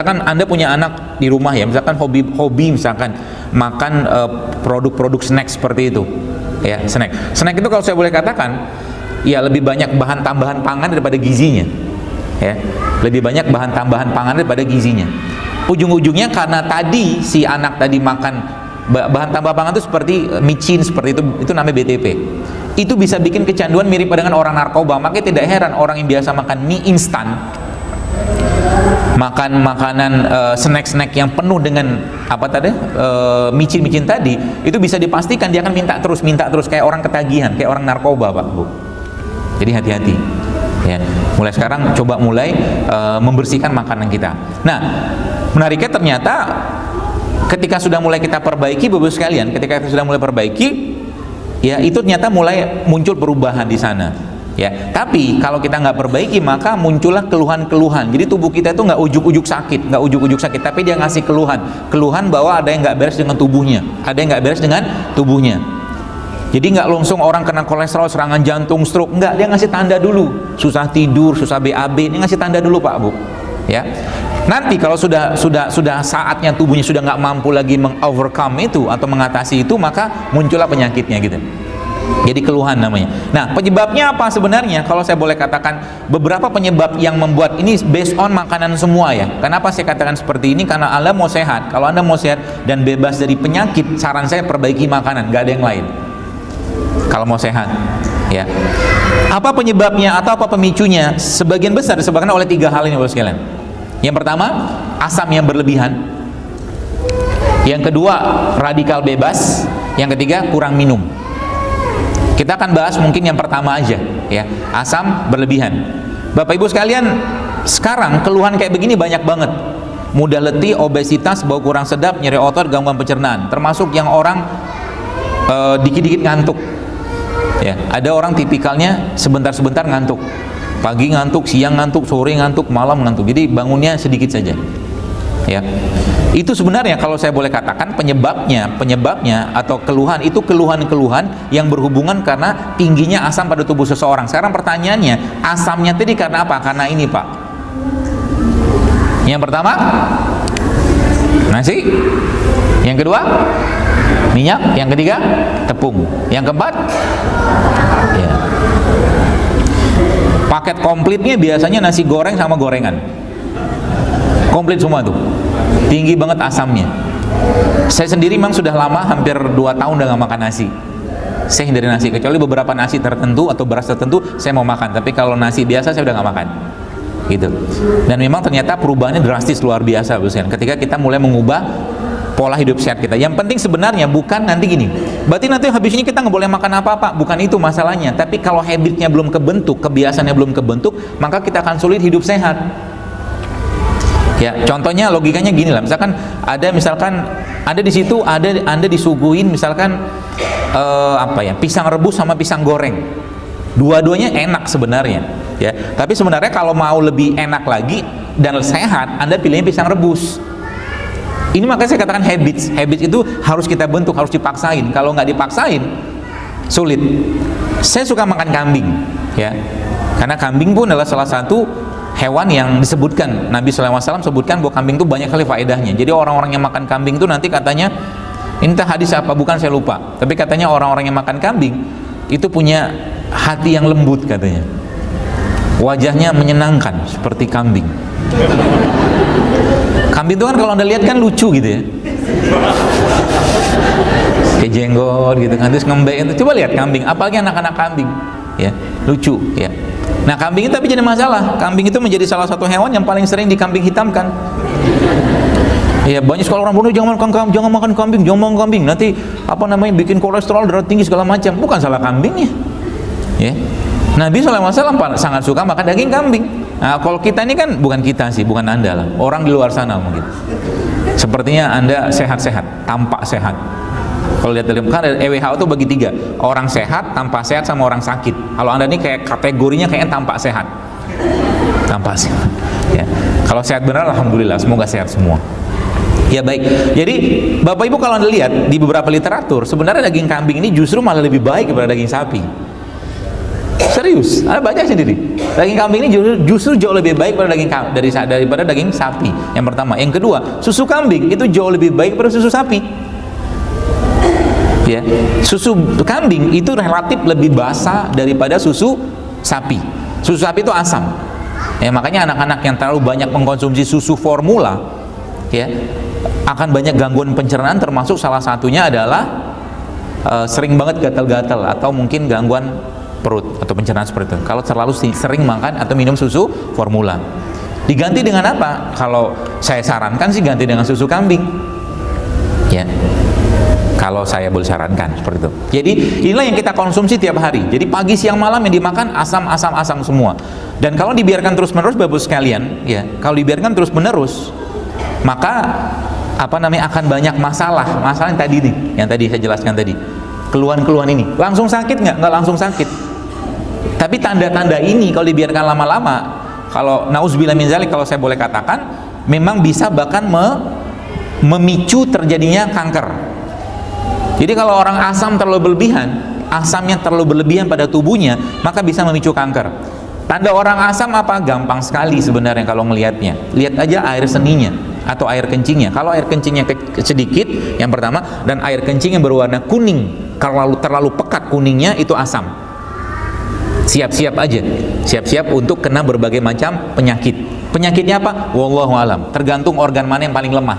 Misalkan Anda punya anak di rumah ya, misalkan hobi misalkan makan produk-produk snack seperti itu ya, snack itu kalau saya boleh katakan ya lebih banyak bahan tambahan pangan daripada gizinya ya, lebih banyak bahan tambahan pangan daripada gizinya. Ujung-ujungnya karena tadi si anak tadi makan bahan tambah pangan itu seperti micin seperti itu namanya BTP, itu bisa bikin kecanduan mirip dengan orang narkoba. Makanya tidak heran orang yang biasa makan mie instan, makan makanan snack-snack yang penuh dengan apa tadi micin-micin tadi, itu bisa dipastikan dia akan minta terus kayak orang ketagihan, kayak orang narkoba, Pak Bu. Jadi hati-hati ya, mulai sekarang coba membersihkan makanan kita. Nah, menariknya ternyata ketika sudah mulai kita perbaiki, Bapak sekalian, ketika kita sudah mulai perbaiki ya, itu ternyata mulai muncul perubahan di sana ya. Tapi kalau kita nggak perbaiki, maka muncullah keluhan-keluhan. Jadi tubuh kita itu nggak ujuk-ujuk sakit, tapi dia ngasih keluhan bahwa ada yang nggak beres dengan tubuhnya, Jadi nggak langsung orang kena kolesterol, serangan jantung, stroke, nggak, dia ngasih tanda dulu, susah tidur, susah BAB, dia ngasih tanda dulu, Pak Bu ya. Nanti kalau sudah saatnya tubuhnya sudah nggak mampu lagi meng-overcome itu atau mengatasi itu, maka muncullah penyakitnya gitu. Jadi keluhan namanya. Nah, penyebabnya apa sebenarnya? Kalau saya boleh katakan beberapa penyebab yang membuat ini based on makanan semua ya. Kenapa saya katakan seperti ini? Karena Anda mau sehat. Kalau Anda mau sehat dan bebas dari penyakit, saran saya perbaiki makanan, nggak ada yang lain. Kalau mau sehat ya. Apa penyebabnya atau apa pemicunya? Sebagian besar disebabkan oleh 3 hal ini, Bapak sekalian. Yang pertama, asam yang berlebihan. Yang kedua, radikal bebas. Yang ketiga, kurang minum. Kita akan bahas mungkin yang pertama aja ya, asam berlebihan. Bapak Ibu sekalian, sekarang keluhan kayak begini banyak banget. Mudah letih, obesitas, bau kurang sedap, nyeri otot, gangguan pencernaan. Termasuk yang orang dikit-dikit ngantuk ya. Ada orang tipikalnya sebentar-sebentar ngantuk, pagi ngantuk, siang ngantuk, sore ngantuk, malam ngantuk, jadi bangunnya sedikit saja ya. Itu sebenarnya kalau saya boleh katakan penyebabnya atau keluhan itu keluhan-keluhan yang berhubungan karena tingginya asam pada tubuh seseorang. Sekarang pertanyaannya, asamnya tadi karena apa? Karena ini, Pak. Yang pertama, nasi. Yang kedua, minyak. Yang ketiga, tepung. Yang keempat ya, paket komplitnya biasanya nasi goreng sama gorengan, komplit semua tuh, tinggi banget asamnya. Saya sendiri memang sudah lama, hampir 2 tahun udah gak makan nasi. Saya hindari nasi, kecuali beberapa nasi tertentu atau beras tertentu saya mau makan, tapi kalau nasi biasa saya udah gak makan gitu. Dan memang ternyata perubahannya drastis, luar biasa ketika kita mulai mengubah pola hidup sehat kita. Yang penting sebenarnya bukan nanti gini, berarti nanti habis ini kita nggak boleh makan apa-apa, bukan itu masalahnya. Tapi kalau habitnya belum kebentuk, kebiasaannya belum kebentuk, maka kita akan sulit hidup sehat ya. Contohnya logikanya gini lah, misalkan ada di situ, Anda disuguhin misalkan pisang rebus sama pisang goreng, dua-duanya enak sebenarnya ya, tapi sebenarnya kalau mau lebih enak lagi dan sehat, Anda pilihnya pisang rebus. Ini makanya saya katakan habits itu harus kita bentuk, harus dipaksain. Kalau nggak dipaksain, sulit. Saya suka makan kambing ya, karena kambing pun adalah salah satu hewan yang disebutkan, Nabi SAW sebutkan bahwa kambing itu banyak kali faedahnya. Jadi orang-orang yang makan kambing itu nanti katanya, entah hadis apa bukan saya lupa, tapi katanya orang-orang yang makan kambing itu punya hati yang lembut katanya, wajahnya menyenangkan seperti kambing. Kambing itu kan kalau Anda lihat kan lucu gitu ya, kayak jenggot gitu kan, terus ngembek itu. Coba lihat kambing, apalagi anak-anak kambing ya, lucu ya. Nah, kambing itu tapi jadi masalah. Kambing itu menjadi salah satu hewan yang paling sering dikambing hitamkan. Ya, banyak sekali orang bunuh, jangan makan kambing, nanti bikin kolesterol, darah tinggi segala macam. Bukan salah kambingnya ya. Nabi SAW sangat suka makan daging kambing. Nah, kalau kita ini kan, bukan kita sih, bukan Anda lah, orang di luar sana mungkin sepertinya Anda sehat-sehat, tampak sehat. Kalau lihat dari WHO itu bagi 3, orang sehat, tampak sehat, sama orang sakit. Kalau Anda ini kayak kategorinya kayaknya tampak sehat ya. Kalau sehat benar, alhamdulillah, semoga sehat semua ya. Baik, jadi Bapak Ibu kalau Anda lihat di beberapa literatur, sebenarnya daging kambing ini justru malah lebih baik daripada daging sapi. Serius, Anda baca sendiri. Daging kambing ini justru jauh lebih baik daripada daging sapi. Yang pertama, yang kedua, susu kambing itu jauh lebih baik daripada susu sapi. Ya, susu kambing itu relatif lebih basah daripada susu sapi. Susu sapi itu asam. Ya, makanya anak-anak yang terlalu banyak mengkonsumsi susu formula, ya, akan banyak gangguan pencernaan, termasuk salah satunya adalah sering banget gatal-gatal atau mungkin gangguan perut atau pencernaan seperti itu kalau terlalu sering makan atau minum susu formula. Diganti dengan apa? Kalau saya sarankan sih ganti dengan susu kambing, ya, kalau saya boleh sarankan seperti itu. Jadi inilah yang kita konsumsi tiap hari. Jadi pagi siang malam yang dimakan asam semua. Dan kalau dibiarkan terus menerus Bapak sekalian, ya, kalau dibiarkan terus menerus, maka akan banyak masalah yang tadi nih, yang tadi saya jelaskan tadi, keluhan-keluhan ini. Langsung sakit nggak langsung sakit. Tapi tanda-tanda ini kalau dibiarkan lama-lama, kalau nauzubillah min dzalik, kalau saya boleh katakan, memang bisa bahkan memicu terjadinya kanker. Jadi kalau orang asamnya terlalu berlebihan pada tubuhnya, maka bisa memicu kanker. Tanda orang asam apa? Gampang sekali sebenarnya kalau ngelihatnya. Lihat aja air seninya atau air kencingnya. Kalau air kencingnya sedikit, yang pertama, dan air kencingnya berwarna kuning, kalau terlalu pekat kuningnya, itu asam. Siap-siap aja, siap-siap untuk kena berbagai macam penyakit. Penyakitnya apa? Wallahu alam, tergantung organ mana yang paling lemah.